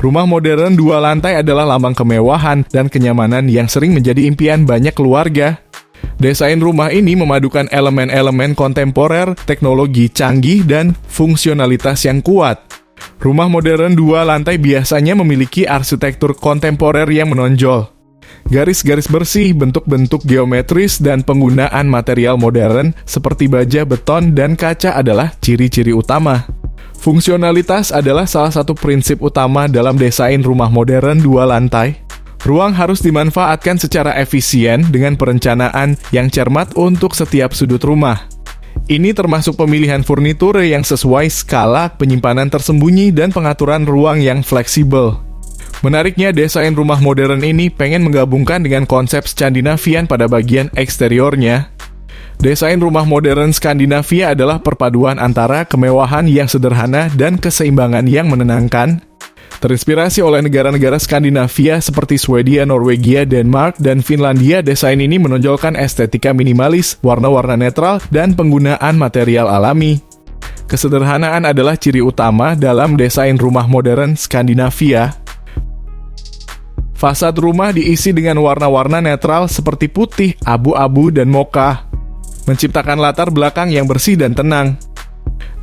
Rumah modern 2 lantai adalah lambang kemewahan dan kenyamanan yang sering menjadi impian banyak keluarga. Desain rumah ini memadukan elemen-elemen kontemporer, teknologi canggih, dan fungsionalitas yang kuat. Rumah modern 2 lantai biasanya memiliki arsitektur kontemporer yang menonjol. Garis-garis bersih, bentuk-bentuk geometris, dan penggunaan material modern seperti baja, beton, dan kaca adalah ciri-ciri utama. Fungsionalitas adalah salah satu prinsip utama dalam desain rumah modern 2 lantai. Ruang harus dimanfaatkan secara efisien dengan perencanaan yang cermat untuk setiap sudut rumah. Ini termasuk pemilihan furnitur yang sesuai skala, penyimpanan tersembunyi, dan pengaturan ruang yang fleksibel. Menariknya, desain rumah modern ini pengen menggabungkan dengan konsep Skandinavian pada bagian eksteriornya. Desain rumah modern Skandinavia adalah perpaduan antara kemewahan yang sederhana dan keseimbangan yang menenangkan. Terinspirasi oleh negara-negara Skandinavia seperti Swedia, Norwegia, Denmark, dan Finlandia, desain ini menonjolkan estetika minimalis, warna-warna netral, dan penggunaan material alami. Kesederhanaan adalah ciri utama dalam desain rumah modern Skandinavia. Fasad rumah diisi dengan warna-warna netral seperti putih, abu-abu, dan mocha, menciptakan latar belakang yang bersih dan tenang.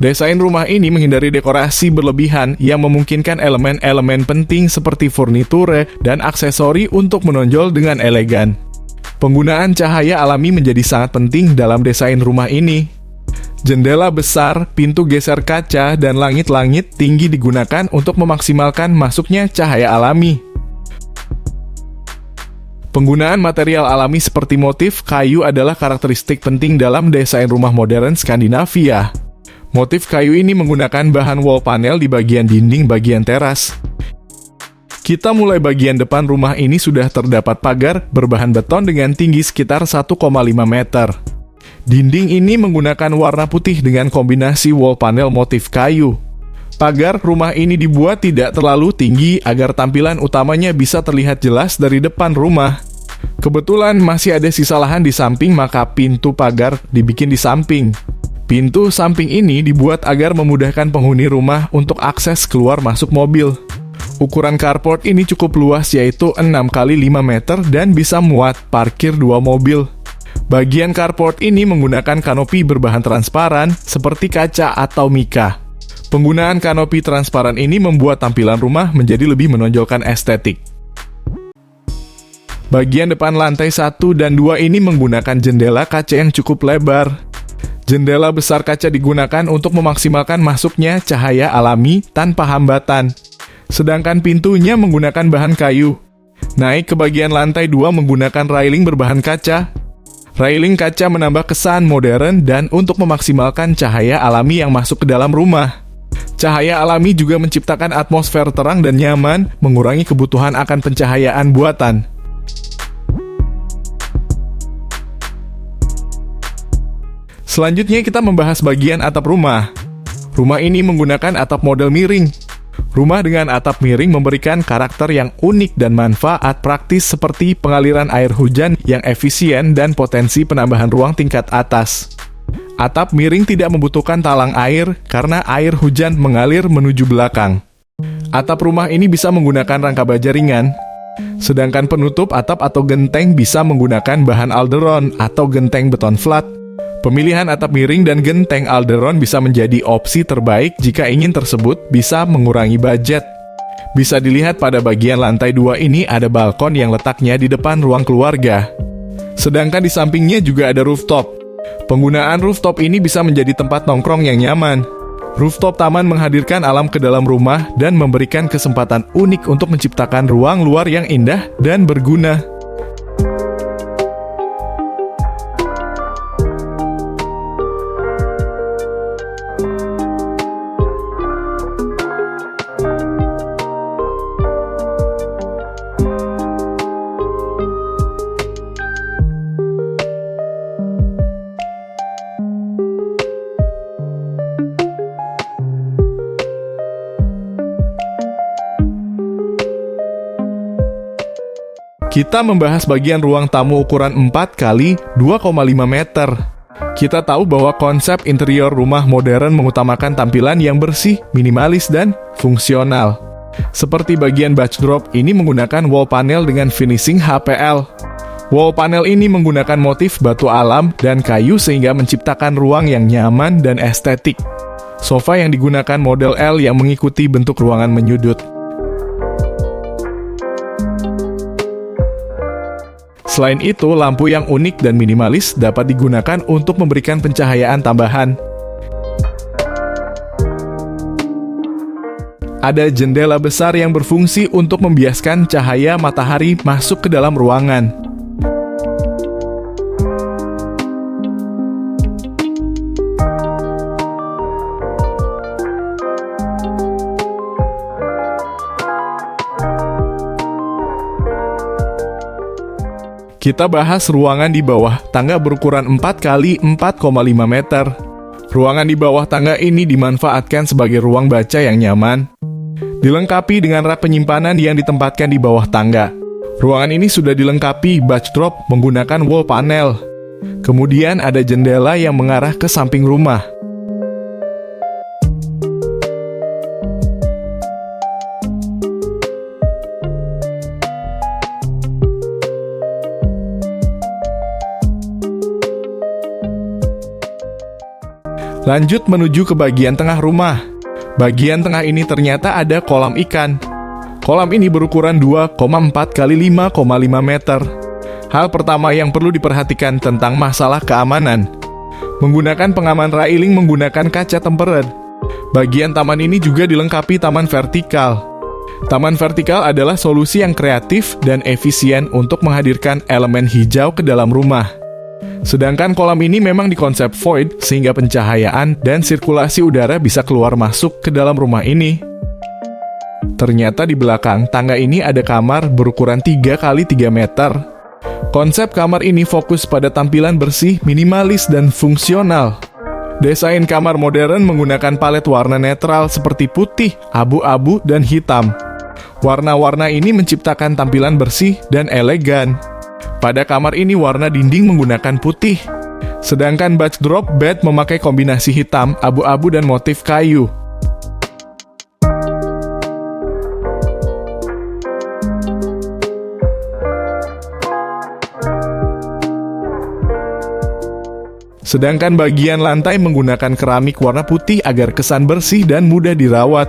Desain rumah ini menghindari dekorasi berlebihan yang memungkinkan elemen-elemen penting seperti furniture dan aksesori untuk menonjol dengan elegan. Penggunaan cahaya alami menjadi sangat penting dalam desain rumah ini. Jendela besar, pintu geser kaca, dan langit-langit tinggi digunakan untuk memaksimalkan masuknya cahaya alami. Penggunaan material alami seperti motif kayu adalah karakteristik penting dalam desain rumah modern Skandinavia. Motif kayu ini menggunakan bahan wall panel di bagian dinding bagian teras. Kita mulai bagian depan rumah ini sudah terdapat pagar berbahan beton dengan tinggi sekitar 1,5 meter. Dinding ini menggunakan warna putih dengan kombinasi wall panel motif kayu. Pagar rumah ini dibuat tidak terlalu tinggi agar tampilan utamanya bisa terlihat jelas dari depan rumah. Kebetulan masih ada sisa lahan di samping, maka pintu pagar dibikin di samping. Pintu samping ini dibuat agar memudahkan penghuni rumah untuk akses keluar masuk mobil. Ukuran carport ini cukup luas, yaitu 6 x 5 meter dan bisa muat parkir 2 mobil. Bagian carport ini menggunakan kanopi berbahan transparan seperti kaca atau mika. Penggunaan kanopi transparan ini membuat tampilan rumah menjadi lebih menonjolkan estetik. Bagian depan lantai 1 dan 2 ini menggunakan jendela kaca yang cukup lebar. Jendela besar kaca digunakan untuk memaksimalkan masuknya cahaya alami tanpa hambatan. Sedangkan pintunya menggunakan bahan kayu. Naik ke bagian lantai 2 menggunakan railing berbahan kaca. Railing kaca menambah kesan modern dan untuk memaksimalkan cahaya alami yang masuk ke dalam rumah. Cahaya alami juga menciptakan atmosfer terang dan nyaman, mengurangi kebutuhan akan pencahayaan buatan. Selanjutnya kita membahas bagian atap rumah. Rumah ini menggunakan atap model miring. Rumah dengan atap miring memberikan karakter yang unik dan manfaat praktis seperti pengaliran air hujan yang efisien dan potensi penambahan ruang tingkat atas. Atap miring tidak membutuhkan talang air karena air hujan mengalir menuju belakang. Atap rumah ini bisa menggunakan rangka baja ringan. Sedangkan penutup atap atau genteng bisa menggunakan bahan alderon atau genteng beton flat. Pemilihan atap miring dan genteng alderon bisa menjadi opsi terbaik jika ingin tersebut bisa mengurangi budget. Bisa dilihat pada bagian lantai 2 ini ada balkon yang letaknya di depan ruang keluarga. Sedangkan di sampingnya juga ada rooftop. Penggunaan rooftop ini bisa menjadi tempat nongkrong yang nyaman. Rooftop taman menghadirkan alam ke dalam rumah dan memberikan kesempatan unik untuk menciptakan ruang luar yang indah dan berguna. Kita membahas bagian ruang tamu ukuran 4 x 2,5 meter. Kita tahu bahwa konsep interior rumah modern mengutamakan tampilan yang bersih, minimalis, dan fungsional. Seperti bagian backdrop ini menggunakan wall panel dengan finishing HPL. Wall panel ini menggunakan motif batu alam dan kayu sehingga menciptakan ruang yang nyaman dan estetik. Sofa yang digunakan model L yang mengikuti bentuk ruangan menyudut. Selain itu, lampu yang unik dan minimalis dapat digunakan untuk memberikan pencahayaan tambahan. Ada jendela besar yang berfungsi untuk membiaskan cahaya matahari masuk ke dalam ruangan. Kita bahas ruangan di bawah tangga berukuran 4 x 4,5 meter. Ruangan di bawah tangga ini dimanfaatkan sebagai ruang baca yang nyaman. Dilengkapi dengan rak penyimpanan yang ditempatkan di bawah tangga. Ruangan ini sudah dilengkapi backdrop menggunakan wall panel. Kemudian ada jendela yang mengarah ke samping rumah. Lanjut menuju ke bagian tengah rumah. Bagian tengah ini ternyata ada kolam ikan. Kolam ini berukuran 2,4 x 5,5 meter. Hal pertama yang perlu diperhatikan tentang masalah keamanan. Menggunakan pengaman railing menggunakan kaca tempered. Bagian taman ini juga dilengkapi taman vertikal. Taman vertikal adalah solusi yang kreatif dan efisien untuk menghadirkan elemen hijau ke dalam rumah. Sedangkan kolam ini memang dikonsep void sehingga pencahayaan dan sirkulasi udara bisa keluar masuk ke dalam rumah ini. Ternyata di belakang tangga ini ada kamar berukuran 3 x 3 meter. Konsep kamar ini fokus pada tampilan bersih, minimalis, dan fungsional. Desain kamar modern menggunakan palet warna netral seperti putih, abu-abu, dan hitam. Warna-warna ini menciptakan tampilan bersih dan elegan. Pada kamar ini warna dinding menggunakan putih, sedangkan backdrop bed memakai kombinasi hitam, abu-abu, dan motif kayu. Sedangkan bagian lantai menggunakan keramik warna putih agar kesan bersih dan mudah dirawat.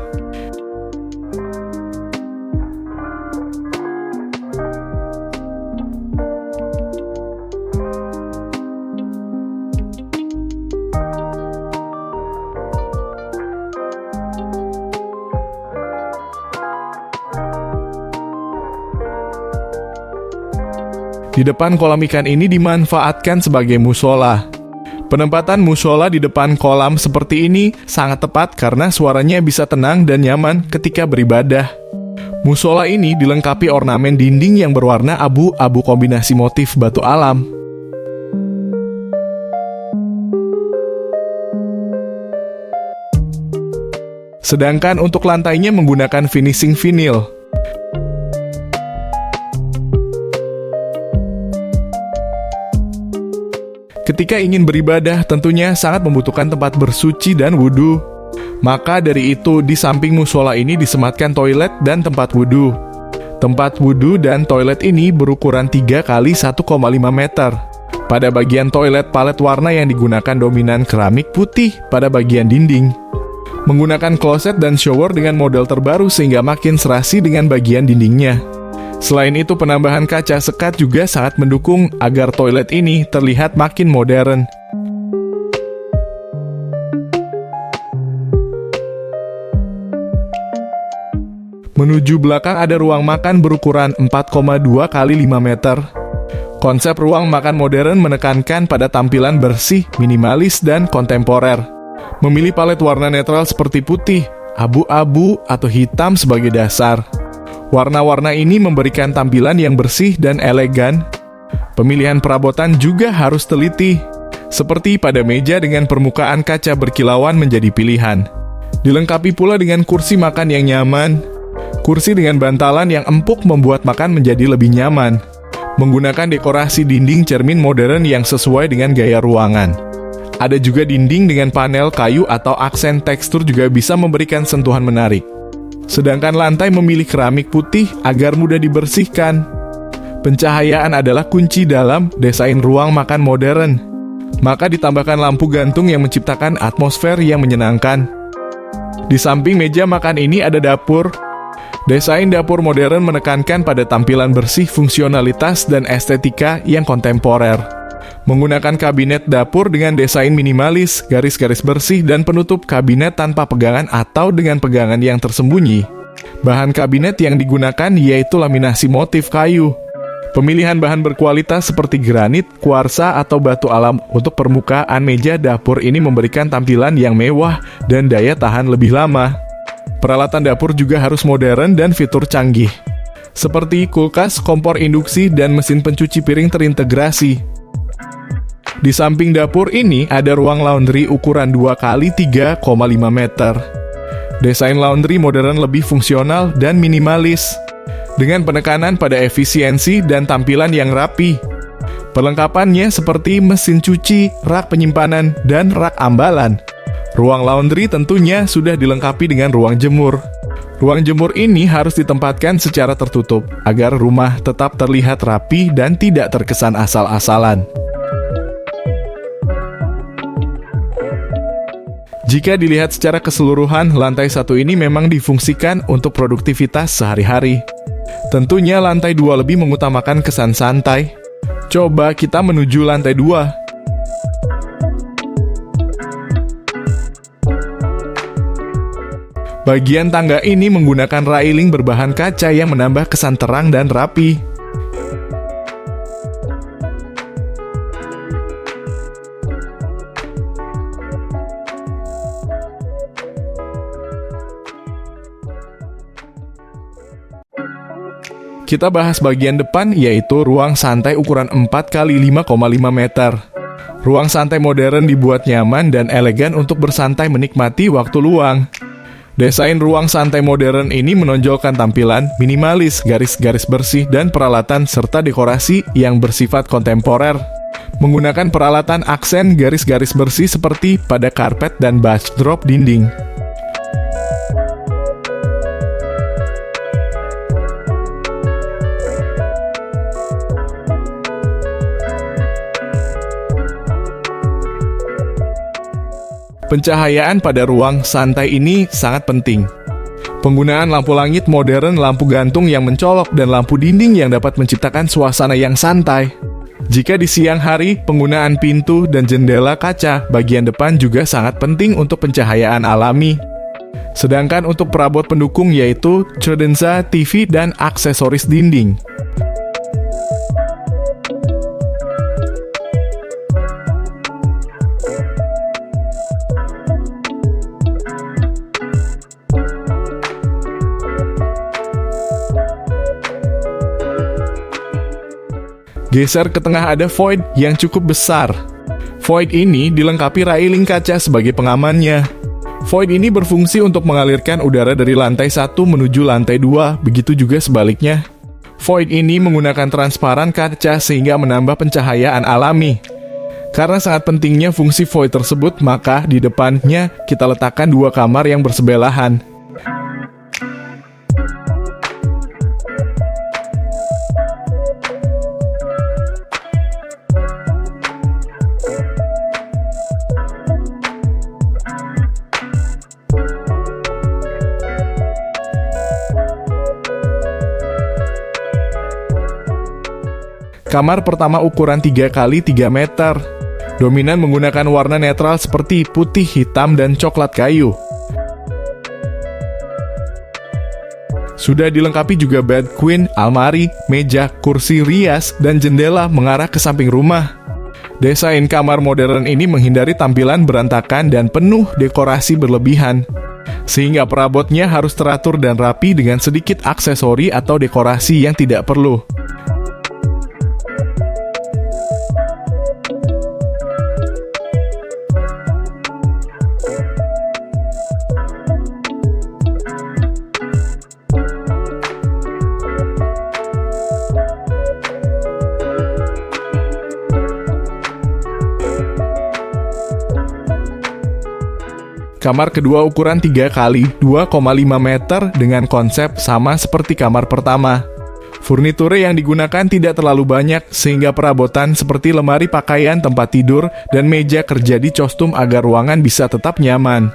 Di depan kolam ikan ini dimanfaatkan sebagai musola. Penempatan musola di depan kolam seperti ini sangat tepat karena suaranya bisa tenang dan nyaman ketika beribadah. Musola ini dilengkapi ornamen dinding yang berwarna abu-abu kombinasi motif batu alam. Sedangkan untuk lantainya menggunakan finishing vinil. Ketika ingin beribadah, tentunya sangat membutuhkan tempat bersuci dan wudhu. Maka dari itu, di samping musola ini disematkan toilet dan tempat wudhu. Tempat wudhu dan toilet ini berukuran 3 x 1,5 meter. Pada bagian toilet, palet warna yang digunakan dominan keramik putih pada bagian dinding. Menggunakan kloset dan shower dengan model terbaru sehingga makin serasi dengan bagian dindingnya. Selain itu, penambahan kaca sekat juga sangat mendukung agar toilet ini terlihat makin modern. Menuju belakang ada ruang makan berukuran 4,2 x 5 meter. Konsep ruang makan modern menekankan pada tampilan bersih, minimalis, dan kontemporer. Memilih palet warna netral seperti putih, abu-abu, atau hitam sebagai dasar. Warna-warna ini memberikan tampilan yang bersih dan elegan. Pemilihan perabotan juga harus teliti, seperti pada meja dengan permukaan kaca berkilauan menjadi pilihan. Dilengkapi pula dengan kursi makan yang nyaman. Kursi dengan bantalan yang empuk membuat makan menjadi lebih nyaman. Menggunakan dekorasi dinding cermin modern yang sesuai dengan gaya ruangan. Ada juga dinding dengan panel kayu atau aksen tekstur juga bisa memberikan sentuhan menarik. Sedangkan lantai memilih keramik putih agar mudah dibersihkan. Pencahayaan adalah kunci dalam desain ruang makan modern. Maka ditambahkan lampu gantung yang menciptakan atmosfer yang menyenangkan. Di samping meja makan ini ada dapur. Desain dapur modern menekankan pada tampilan bersih, fungsionalitas, dan estetika yang kontemporer. Menggunakan kabinet dapur dengan desain minimalis, garis-garis bersih, dan penutup kabinet tanpa pegangan atau dengan pegangan yang tersembunyi. Bahan kabinet yang digunakan yaitu laminasi motif kayu. Pemilihan bahan berkualitas seperti granit, kuarsa, atau batu alam untuk permukaan meja dapur ini memberikan tampilan yang mewah dan daya tahan lebih lama. Peralatan dapur juga harus modern dan fitur canggih, seperti kulkas, kompor induksi, dan mesin pencuci piring terintegrasi. Di samping dapur ini ada ruang laundry ukuran 2x3,5 meter. Desain laundry modern lebih fungsional dan minimalis, dengan penekanan pada efisiensi dan tampilan yang rapi. Perlengkapannya seperti mesin cuci, rak penyimpanan, dan rak ambalan. Ruang laundry tentunya sudah dilengkapi dengan ruang jemur. Ruang jemur ini harus ditempatkan secara tertutup, agar rumah tetap terlihat rapi dan tidak terkesan asal-asalan. Jika dilihat secara keseluruhan, lantai 1 ini memang difungsikan untuk produktivitas sehari-hari. Tentunya lantai 2 lebih mengutamakan kesan santai. Coba kita menuju lantai 2. Bagian tangga ini menggunakan railing berbahan kaca yang menambah kesan terang dan rapi. Kita bahas bagian depan, yaitu ruang santai ukuran 4x5,5 meter. Ruang santai modern dibuat nyaman dan elegan untuk bersantai menikmati waktu luang. Desain ruang santai modern ini menonjolkan tampilan minimalis, garis-garis bersih, dan peralatan serta dekorasi yang bersifat kontemporer. Menggunakan peralatan aksen garis-garis bersih seperti pada karpet dan backdrop dinding. Pencahayaan pada ruang santai ini sangat penting. Penggunaan lampu langit modern, lampu gantung yang mencolok, dan lampu dinding yang dapat menciptakan suasana yang santai. Jika di siang hari, penggunaan pintu dan jendela kaca bagian depan juga sangat penting untuk pencahayaan alami. Sedangkan untuk perabot pendukung yaitu credenza, TV, dan aksesoris dinding. Geser ke tengah ada void yang cukup besar. Void ini dilengkapi railing kaca sebagai pengamannya. Void ini berfungsi untuk mengalirkan udara dari lantai 1 menuju lantai 2, begitu juga sebaliknya. Void ini menggunakan transparan kaca sehingga menambah pencahayaan alami. Karena sangat pentingnya fungsi void tersebut, maka di depannya kita letakkan 2 kamar yang bersebelahan. Kamar pertama ukuran 3x3 meter. Dominan menggunakan warna netral seperti putih, hitam, dan coklat kayu. Sudah dilengkapi juga bed queen, almari, meja, kursi rias, dan jendela mengarah ke samping rumah. Desain kamar modern ini menghindari tampilan berantakan dan penuh dekorasi berlebihan. Sehingga perabotnya harus teratur dan rapi dengan sedikit aksesori atau dekorasi yang tidak perlu. Kamar kedua ukuran 3 kali 2,5 meter dengan konsep sama seperti kamar pertama. Furniture yang digunakan tidak terlalu banyak sehingga perabotan seperti lemari pakaian, tempat tidur, dan meja kerja dicostum agar ruangan bisa tetap nyaman.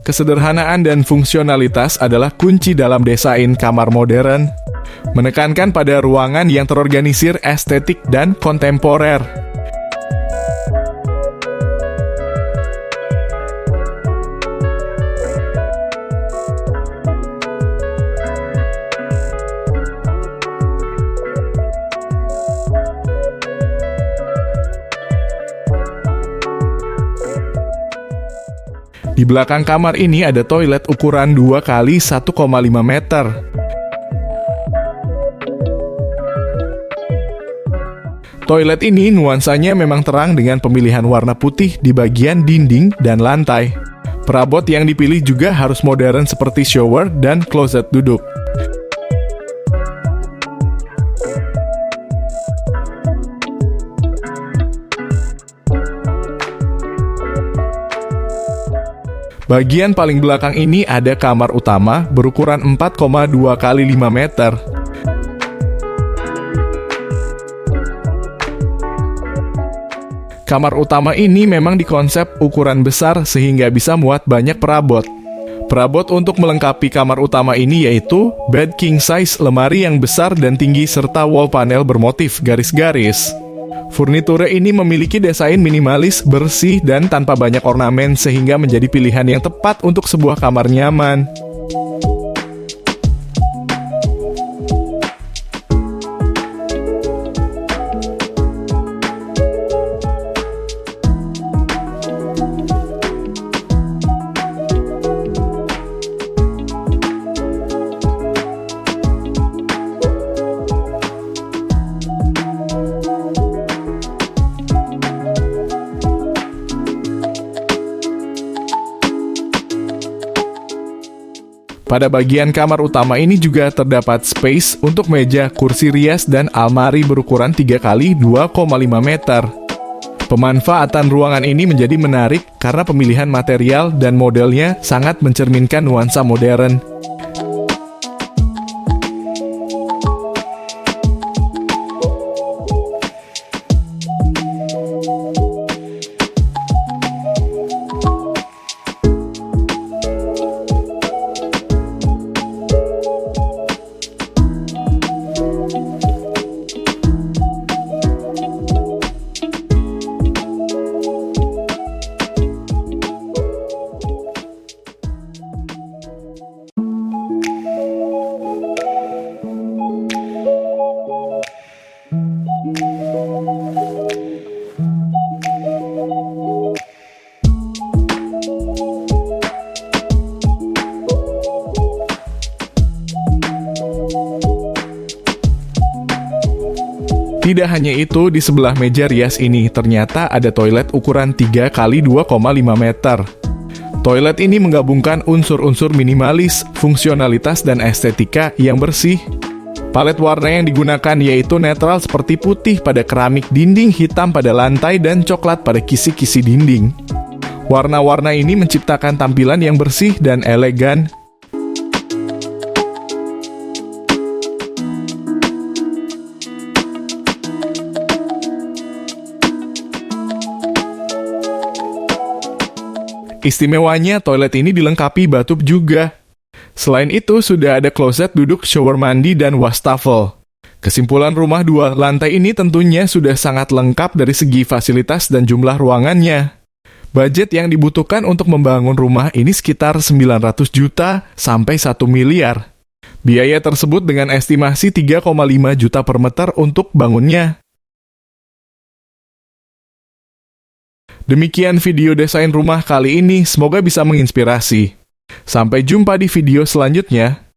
Kesederhanaan dan fungsionalitas adalah kunci dalam desain kamar modern, menekankan pada ruangan yang terorganisir, estetik, dan kontemporer. Di belakang kamar ini ada toilet ukuran 2 kali 1,5 meter. Toilet ini nuansanya memang terang dengan pemilihan warna putih di bagian dinding dan lantai. Perabot yang dipilih juga harus modern seperti shower dan kloset duduk. Bagian paling belakang ini ada kamar utama berukuran 4,2 kali 5 meter. Kamar utama ini memang dikonsep ukuran besar sehingga bisa muat banyak perabot. Perabot untuk melengkapi kamar utama ini yaitu bed king size, lemari yang besar dan tinggi, serta wall panel bermotif garis-garis. Furniture ini memiliki desain minimalis, bersih, dan tanpa banyak ornamen sehingga menjadi pilihan yang tepat untuk sebuah kamar nyaman. Pada bagian kamar utama ini juga terdapat space untuk meja, kursi rias, dan almari berukuran 3 kali 2,5 meter. Pemanfaatan ruangan ini menjadi menarik karena pemilihan material dan modelnya sangat mencerminkan nuansa modern. Tidak hanya itu, di sebelah meja rias ini ternyata ada toilet ukuran 3 kali 2,5 meter. Toilet ini menggabungkan unsur-unsur minimalis, fungsionalitas, dan estetika yang bersih. Palet warna yang digunakan yaitu netral seperti putih pada keramik dinding, hitam pada lantai, dan coklat pada kisi-kisi dinding. Warna-warna ini menciptakan tampilan yang bersih dan elegan. Istimewanya, toilet ini dilengkapi bathtub juga. Selain itu, sudah ada kloset duduk, shower mandi, dan wastafel. Kesimpulan, rumah 2 lantai ini tentunya sudah sangat lengkap dari segi fasilitas dan jumlah ruangannya. Budget yang dibutuhkan untuk membangun rumah ini sekitar 900 juta sampai 1 miliar. Biaya tersebut dengan estimasi 3,5 juta per meter untuk bangunnya. Demikian video desain rumah kali ini, semoga bisa menginspirasi. Sampai jumpa di video selanjutnya.